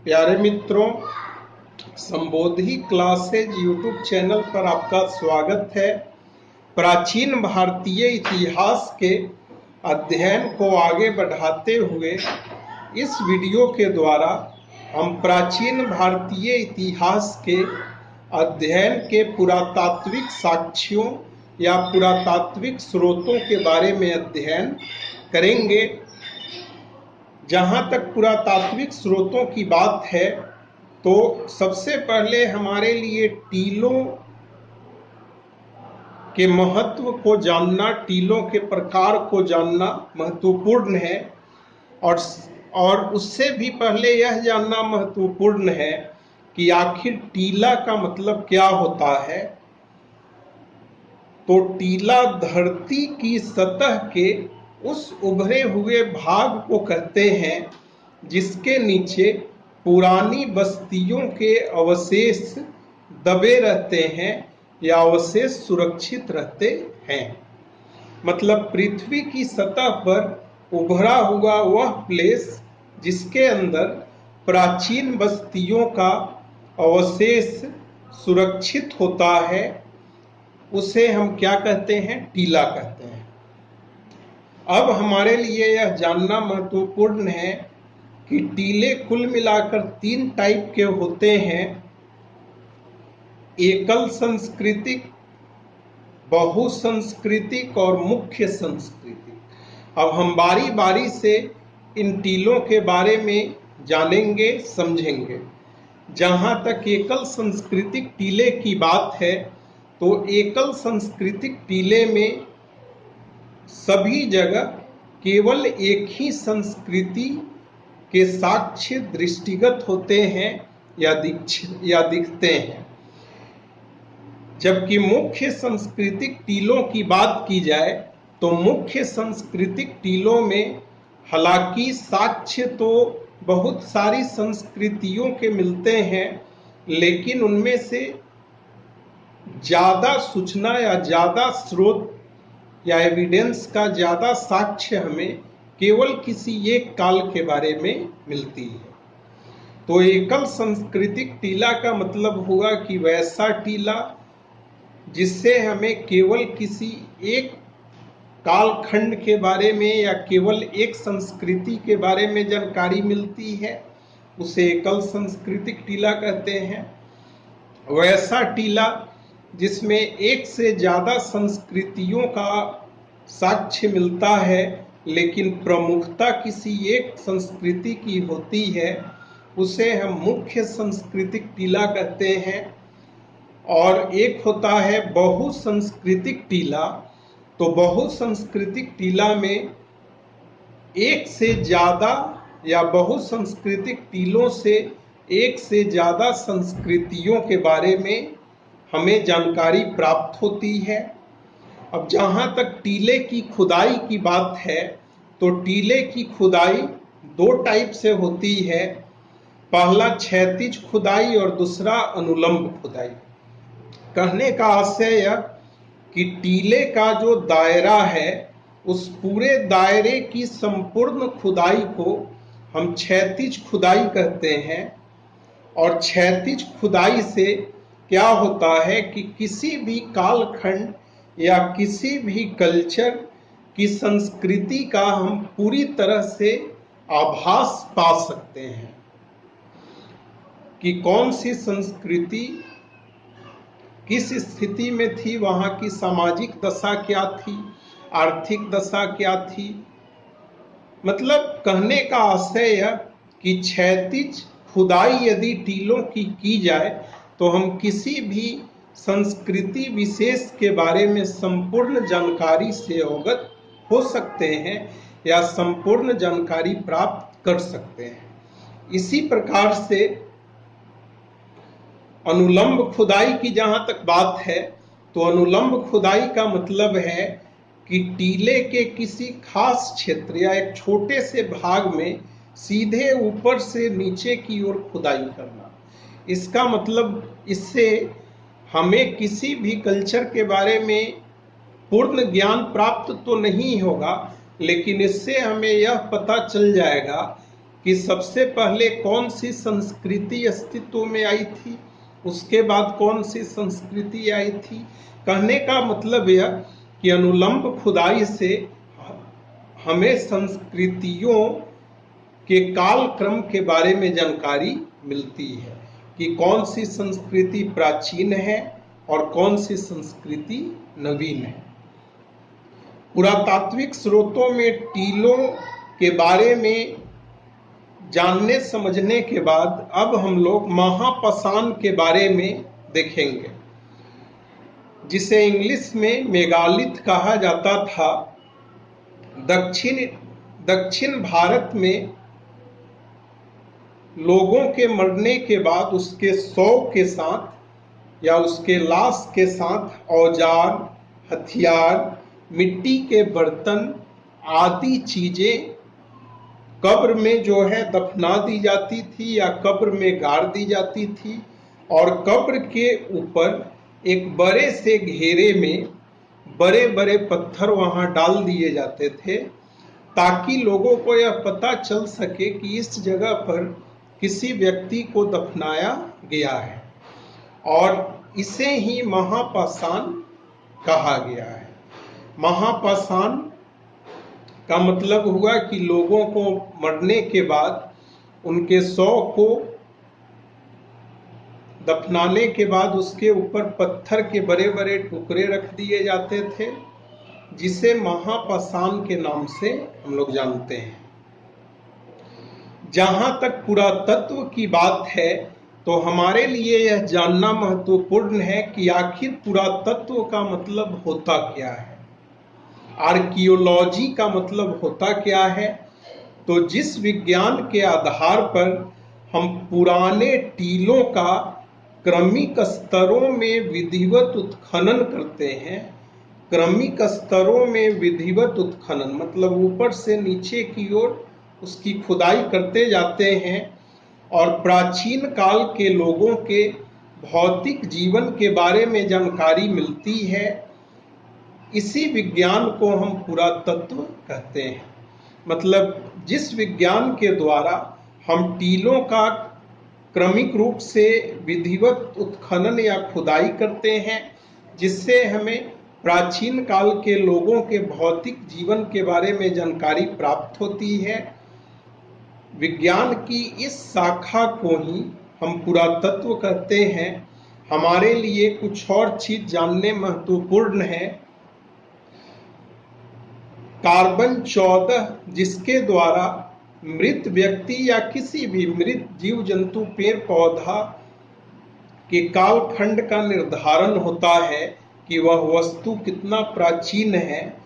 प्यारे मित्रों, संबोधि classes YouTube channel पर आपका स्वागत है। प्राचीन भारतीय इतिहास के अध्ययन को आगे बढ़ाते हुए इस वीडियो के द्वारा हम प्राचीन भारतीय इतिहास के अध्ययन के पुरातात्विक साक्ष्यों या पुरातात्विक स्रोतों के बारे में अध्ययन करेंगे। जहाँ तक पुरातात्विक स्रोतों की बात है तो सबसे पहले हमारे लिए टीलों के महत्व को जानना, टीलों के प्रकार को जानना महत्वपूर्ण है। और उससे भी पहले यह जानना महत्वपूर्ण है कि आखिर टीला का मतलब क्या होता है। तो टीला धरती की सतह के उस उभरे हुए भाग को कहते हैं जिसके नीचे पुरानी बस्तियों के अवशेष दबे रहते हैं या अवशेष सुरक्षित रहते हैं। मतलब पृथ्वी की सतह पर उभरा हुआ वह प्लेस जिसके अंदर प्राचीन बस्तियों का अवशेष सुरक्षित होता है, उसे हम क्या कहते हैं? टीला कहते हैं। अब हमारे लिए यह जानना महत्वपूर्ण है कि टीले कुल मिलाकर 3 टाइप के होते हैं: एकल सांस्कृतिक, बहुसांस्कृतिक और मुख्य सांस्कृतिक। अब हम बारी बारी से इन टीलों के बारे में जानेंगे, समझेंगे। जहाँ तक एकल सांस्कृतिक टीले की बात है तो एकल सांस्कृतिक टीले में सभी जगह केवल एक ही संस्कृति के साक्ष्य दृष्टिगत होते हैं या दिखते हैं। जबकि मुख्य सांस्कृतिक टीलों की बात की जाए तो मुख्य सांस्कृतिक टीलों में हालांकि साक्ष्य तो बहुत सारी संस्कृतियों के मिलते हैं, लेकिन उनमें से ज्यादा सूचना या ज्यादा स्रोत या एविडेंस का ज्यादा साक्ष्य हमें केवल किसी एक काल के बारे में मिलती है। तो एकल सांस्कृतिक टीला का मतलब हुआ कि वैसा टीला जिससे हमें केवल किसी एक कालखंड के बारे में या केवल एक संस्कृति के बारे में जानकारी मिलती है, उसे एकल सांस्कृतिक टीला कहते हैं। वैसा टीला जिसमें एक से ज्यादा संस्कृतियों का साक्ष्य मिलता है लेकिन प्रमुखता किसी एक संस्कृति की होती है, उसे हम मुख्य सांस्कृतिक टीला कहते हैं। और एक होता है बहुसांस्कृतिक टीला। तो बहुसांस्कृतिक टीला में एक से ज्यादा या बहुसांस्कृतिक टीलों से एक से ज्यादा संस्कृतियों के बारे में हमें जानकारी प्राप्त होती है। अब जहाँ तक टीले की खुदाई की बात है तो टीले की खुदाई 2 टाइप से होती है। पहला क्षैतिज खुदाई और दूसरा अनुलंब खुदाई। कहने का आशय यह कि टीले का जो दायरा है उस पूरे दायरे की संपूर्ण खुदाई को हम क्षैतिज खुदाई कहते हैं। और क्षैतिज खुदाई से क्या होता है कि किसी भी कालखंड या किसी भी कल्चर की संस्कृति का हम पूरी तरह से आभास पा सकते हैं कि कौन सी संस्कृति किस स्थिति में थी, वहां की सामाजिक दशा क्या थी, आर्थिक दशा क्या थी। मतलब कहने का आशय यह कि क्षैतिज खुदाई यदि टीलों की जाए तो हम किसी भी संस्कृति विशेष के बारे में संपूर्ण जानकारी से अवगत हो सकते हैं या संपूर्ण जानकारी प्राप्त कर सकते हैं। इसी प्रकार से अनुलंब खुदाई की जहां तक बात है तो अनुलंब खुदाई का मतलब है कि टीले के किसी खास क्षेत्र या एक छोटे से भाग में सीधे ऊपर से नीचे की ओर खुदाई करना। इसका मतलब इससे हमें किसी भी कल्चर के बारे में पूर्ण ज्ञान प्राप्त तो नहीं होगा, लेकिन इससे हमें यह पता चल जाएगा कि सबसे पहले कौन सी संस्कृति अस्तित्व में आई थी, उसके बाद कौन सी संस्कृति आई थी। कहने का मतलब यह कि अनुलंब खुदाई से हमें संस्कृतियों के काल क्रम के बारे में जानकारी मिलती है कि कौन सी संस्कृति प्राचीन है और कौन सी संस्कृति नवीन है। पुरातात्विक स्रोतों में टीलों के बारे में जानने समझने के बाद अब हम लोग महापाषाण के बारे में देखेंगे, जिसे इंग्लिश में मेगालिथ कहा जाता था। दक्षिण भारत में लोगों के मरने के बाद उसके शव के साथ या उसके लाश के साथ औजार, हथियार, मिट्टी के बर्तन आदि चीजें कब्र में जो है दफना दी जाती थी या कब्र में गाड़ दी जाती थी, और कब्र के ऊपर एक बड़े से घेरे में बड़े बड़े पत्थर वहां डाल दिए जाते थे, ताकि लोगों को यह पता चल सके कि इस जगह पर किसी व्यक्ति को दफनाया गया है, और इसे ही महापाषाण कहा गया है। महापाषाण का मतलब हुआ कि लोगों को मरने के बाद उनके शव को दफनाने के बाद उसके ऊपर पत्थर के बड़े बड़े टुकड़े रख दिए जाते थे, जिसे महापाषाण के नाम से हम लोग जानते हैं। जहां तक पुरातत्व की बात है तो हमारे लिए यह जानना महत्वपूर्ण है कि आखिर पुरातत्व का मतलब होता क्या है, आर्कियोलॉजी का मतलब होता क्या है। तो जिस विज्ञान के आधार पर हम पुराने टीलों का क्रमिक स्तरों में विधिवत उत्खनन करते हैं, क्रमिक स्तरों में विधिवत उत्खनन मतलब ऊपर से नीचे की ओर उसकी खुदाई करते जाते हैं और प्राचीन काल के लोगों के भौतिक जीवन के बारे में जानकारी मिलती है, इसी विज्ञान को हम पुरातत्व कहते हैं। मतलब जिस विज्ञान के द्वारा हम टीलों का क्रमिक रूप से विधिवत उत्खनन या खुदाई करते हैं, जिससे हमें प्राचीन काल के लोगों के भौतिक जीवन के बारे में जानकारी प्राप्त होती है, विज्ञान की इस शाखा को ही हम पुरातत्व कहते हैं। हमारे लिए कुछ और चीज जानने महत्वपूर्ण है। कार्बन 14 जिसके द्वारा मृत व्यक्ति या किसी भी मृत जीव जंतु पेड़ पौधा के कालखंड का निर्धारण होता है कि वह वस्तु कितना प्राचीन है,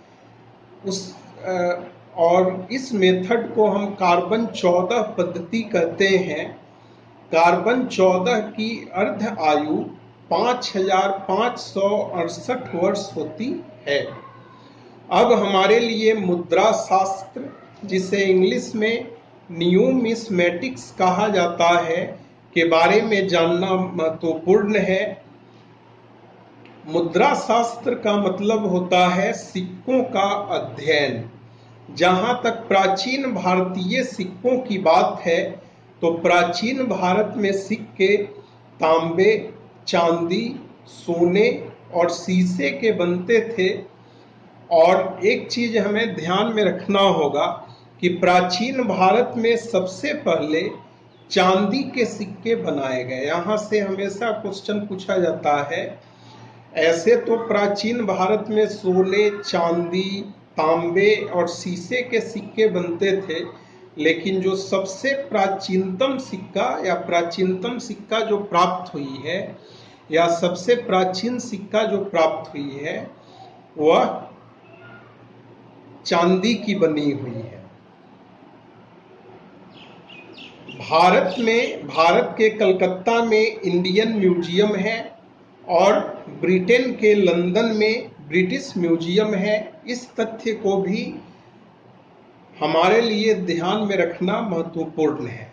और इस मेथड को हम कार्बन 14 पद्धति कहते हैं। कार्बन 14 की अर्ध आयु 5568 वर्ष होती है। अब हमारे लिए मुद्रा शास्त्र, जिसे इंग्लिश में न्यूमिस्मेटिक्स कहा जाता है, के बारे में जानना महत्वपूर्ण है। मुद्रा शास्त्र का मतलब होता है सिक्कों का अध्ययन। जहां तक प्राचीन भारतीय सिक्कों की बात है तो प्राचीन भारत में सिक्के तांबे, चांदी, सोने और शीशे के बनते थे। और एक चीज हमें ध्यान में रखना होगा कि प्राचीन भारत में सबसे पहले चांदी के सिक्के बनाए गए। यहाँ से हमेशा क्वेश्चन पूछा जाता है। ऐसे तो प्राचीन भारत में सोने, चांदी, तांबे और शीशे के सिक्के बनते थे, लेकिन जो सबसे प्राचीनतम सिक्का या प्राचीनतम सिक्का जो प्राप्त हुई है या सबसे प्राचीन सिक्का जो प्राप्त हुई है वह चांदी की बनी हुई है। भारत के कलकत्ता में इंडियन म्यूजियम है और ब्रिटेन के लंदन में ब्रिटिश म्यूजियम है। इस तथ्य को भी हमारे लिए ध्यान में रखना महत्वपूर्ण है।